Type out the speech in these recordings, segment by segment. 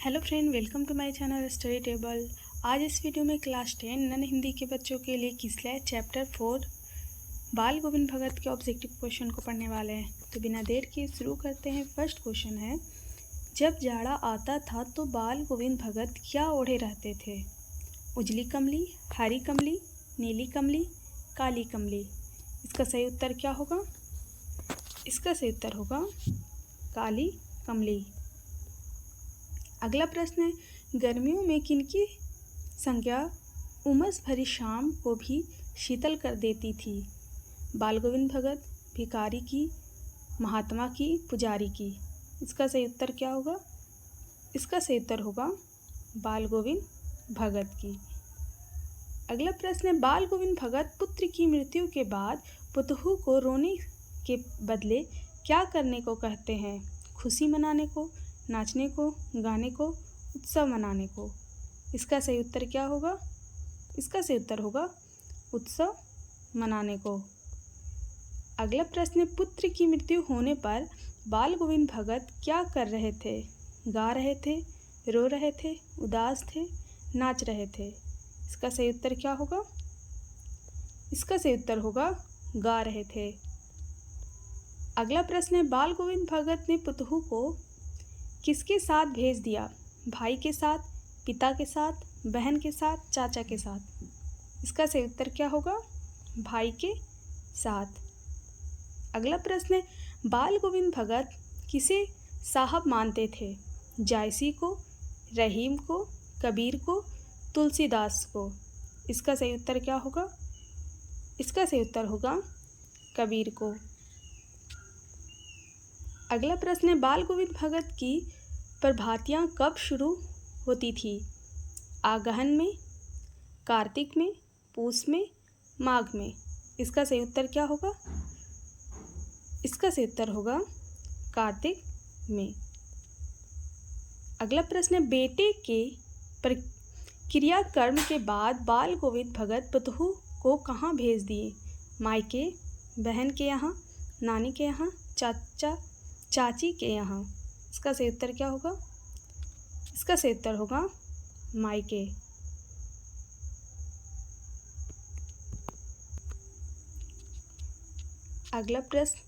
Hello friend, welcome to my channel study table. आज इस video में क्लास 10 नन हिंदी के बच्चों के लिए किसलय चैप्टर 4 बाल गोविंद भगत के ऑब्जेक्टिव क्वेश्चन को पढ़ने वाले हैं। तो बिना देर के शुरू करते हैं। फर्स्ट क्वेश्चन है, जब जाड़ा आता था तो बाल गोविंद भगत क्या ओढ़े रहते थे? उजली कमली, हरी कमली, नीली कमली, काली कमली। इसका सही उत्तर क्या होगा? इसका सही उत्तर होगा काली कमली। अगला प्रश्न है, गर्मियों में किनकी संज्ञा उमस भरी शाम को भी शीतल कर देती थी? बाल गोविंद भगत, भिखारी की, महात्मा की, पुजारी की। इसका सही उत्तर क्या होगा? इसका सही उत्तर होगा बाल गोविंद भगत की। अगला प्रश्न है, बाल गोविंद भगत पुत्र की मृत्यु के बाद पुतहू को रोने के बदले क्या करने को कहते हैं? खुशी मनाने को, नाचने को, गाने को, उत्सव मनाने को। इसका सही उत्तर क्या होगा? इसका सही उत्तर होगा उत्सव मनाने को। अगला प्रश्न, पुत्र की मृत्यु होने पर बाल गोविंद भगत क्या कर रहे थे? गा रहे थे, रो रहे थे, उदास थे, नाच रहे थे। इसका सही उत्तर क्या होगा? इसका सही उत्तर होगा गा रहे थे। अगला प्रश्न है, बाल गोविंद भगत ने पुतहू को किसके साथ भेज दिया? भाई के साथ, पिता के साथ, बहन के साथ, चाचा के साथ। इसका सही उत्तर क्या होगा? भाई के साथ। अगला प्रश्न है, बाल गोविंद भगत किसे साहब मानते थे? जायसी को, रहीम को, कबीर को, तुलसीदास को। इसका सही उत्तर क्या होगा? इसका सही उत्तर होगा कबीर को। अगला प्रश्न है, बाल गोविंद भगत की प्रभातियाँ कब शुरू होती थी? आगहन में, कार्तिक में, पूस में, माघ में। इसका सही उत्तर क्या होगा? इसका सही उत्तर होगा कार्तिक में। अगला प्रश्न है, बेटे के क्रियाकर्म के बाद बाल गोविंद भगत पुतहू को कहाँ भेज दिए? मायके, बहन के यहाँ, नानी के यहाँ, चाची के यहाँ। इसका सही उत्तर क्या होगा? इसका सही उत्तर होगा मायके। अगला प्रश्न,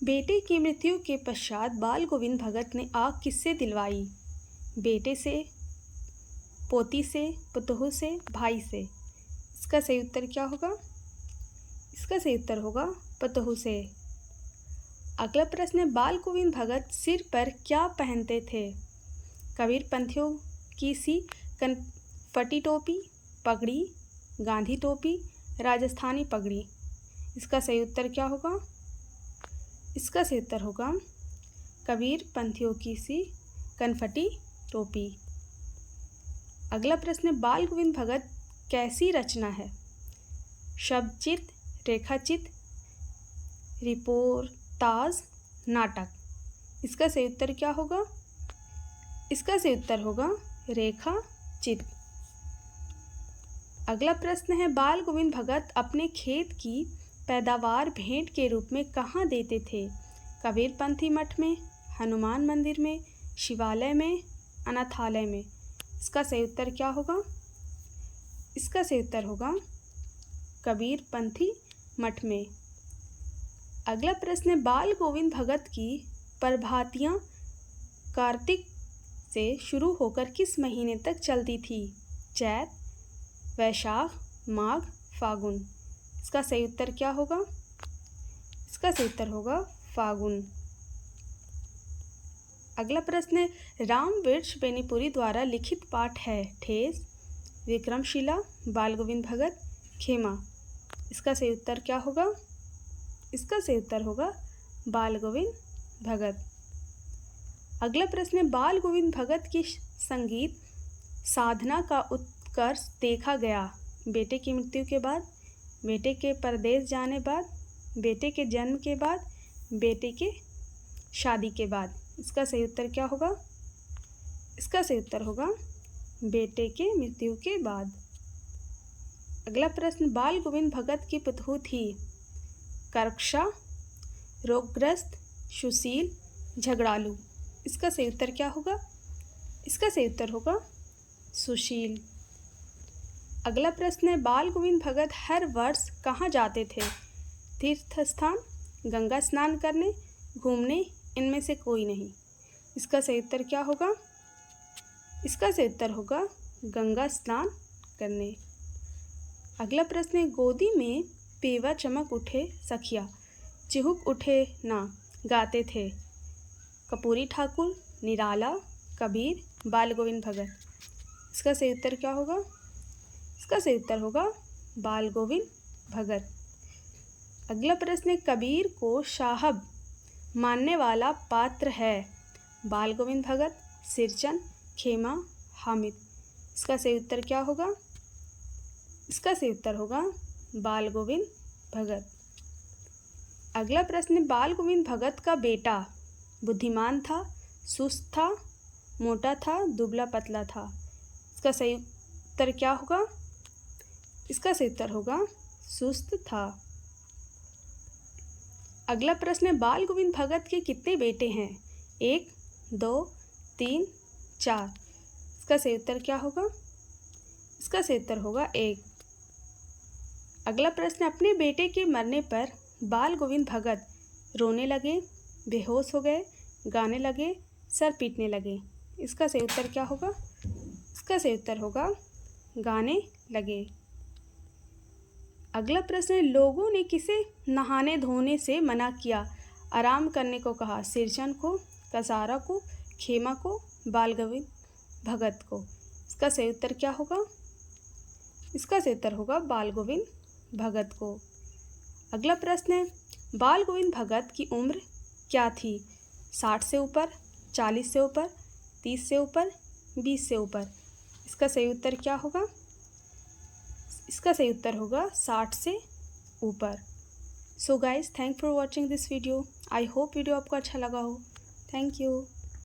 बेटे की मृत्यु के पश्चात बाल गोविंद भगत ने आग किससे दिलवाई? बेटे से, पोती से, पुतहू से, भाई से। इसका सही उत्तर क्या होगा? इसका सही उत्तर होगा पुतहू से। अगला प्रश्न है, बाल गोविंद भगत सिर पर क्या पहनते थे? कबीर पंथियों की सी कनफटी टोपी, पगड़ी, गांधी टोपी, राजस्थानी पगड़ी। इसका सही उत्तर क्या होगा? इसका सही उत्तर होगा कबीर पंथियों की सी कनफटी टोपी। अगला प्रश्न है, बाल गोविंद भगत कैसी रचना है? शब्दचित, रेखाचित, रिपोर्टाज, नाटक। इसका सही उत्तर क्या होगा? इसका सही उत्तर होगा रेखा चित्र। अगला प्रश्न है, बाल गोविंद भगत अपने खेत की पैदावार भेंट के रूप में कहाँ देते थे? कबीरपंथी मठ में, हनुमान मंदिर में, शिवालय में, अनाथालय में। इसका सही उत्तर क्या होगा? इसका सही उत्तर होगा कबीरपंथी मठ में। अगला प्रश्न है, बाल गोविंद भगत की प्रभातियाँ कार्तिक से शुरू होकर किस महीने तक चलती थी? चैत, वैशाख, माघ, फागुन। इसका सही उत्तर क्या होगा? इसका सही उत्तर होगा फागुन। अगला प्रश्न है, राम वृक्ष बेनीपुरी द्वारा लिखित पाठ है? ठेस, विक्रमशिला, बाल गोविंद भगत, खेमा। इसका सही उत्तर क्या होगा? इसका सही उत्तर होगा बाल गोविंद भगत। अगला प्रश्न है, बाल गोविंद भगत की संगीत साधना का उत्कर्ष देखा गया? बेटे की मृत्यु के बाद, बेटे के परदेश जाने बाद, बेटे के जन्म के बाद, बेटे के शादी के बाद। इसका सही उत्तर क्या होगा? इसका सही उत्तर होगा बेटे के मृत्यु के बाद। अगला प्रश्न, बाल गोविंद भगत की पुतहू थी? कर्कशा, रोगग्रस्त, सुशील, झगड़ालू। इसका सही उत्तर क्या होगा? इसका सही उत्तर होगा सुशील। अगला प्रश्न है, बाल गोविंद भगत हर वर्ष कहाँ जाते थे? तीर्थ स्थान, गंगा स्नान करने, घूमने, इनमें से कोई नहीं। इसका सही उत्तर क्या होगा? इसका सही उत्तर होगा गंगा स्नान करने। अगला प्रश्न है, गोदी में पेवा चमक उठे सखिया, चिहुक उठे ना गाते थे? कपूरी ठाकुर, निराला, कबीर, बाल गोविंद भगत। इसका सही उत्तर क्या होगा? इसका सही उत्तर होगा बाल गोविंद भगत। अगला प्रश्न है, कबीर को साहब मानने वाला पात्र है? बाल गोविंद भगत, सिरचंद, खेमा, हामिद। इसका सही उत्तर क्या होगा? इसका सही उत्तर होगा बाल गोविंद भगत। अगला प्रश्न है, बाल गोविंद भगत का बेटा बुद्धिमान था, सुस्त था, मोटा था, दुबला पतला था? इसका सही उत्तर क्या होगा? इसका सही उत्तर होगा सुस्त था। अगला प्रश्न है, बाल गोविंद भगत के कितने बेटे हैं? 1, 2, 3, 4। इसका सही उत्तर क्या होगा? इसका सही उत्तर होगा 1। अगला प्रश्न, अपने बेटे के मरने पर बाल गोविंद भगत रोने लगे, बेहोश हो गए, गाने लगे, सर पीटने लगे? इसका सही उत्तर क्या होगा? इसका सही उत्तर होगा गाने लगे। अगला प्रश्न है, लोगों ने किसे नहाने धोने से मना किया, आराम करने को कहा? सिरचंद को, कसारा को, खेमा को, बाल गोविंद भगत को? इसका सही उत्तर क्या होगा? इसका सही उत्तर होगा बाल गोविंद भगत को। अगला प्रश्न है, बाल गोविंद भगत की उम्र क्या थी? 60 से ऊपर, 40 से ऊपर, 30 से ऊपर, 20 से ऊपर? इसका सही उत्तर क्या होगा? इसका सही उत्तर होगा 60 से ऊपर। So guys, thank for watching this video. I hope video आपको अच्छा लगा हो। Thank you.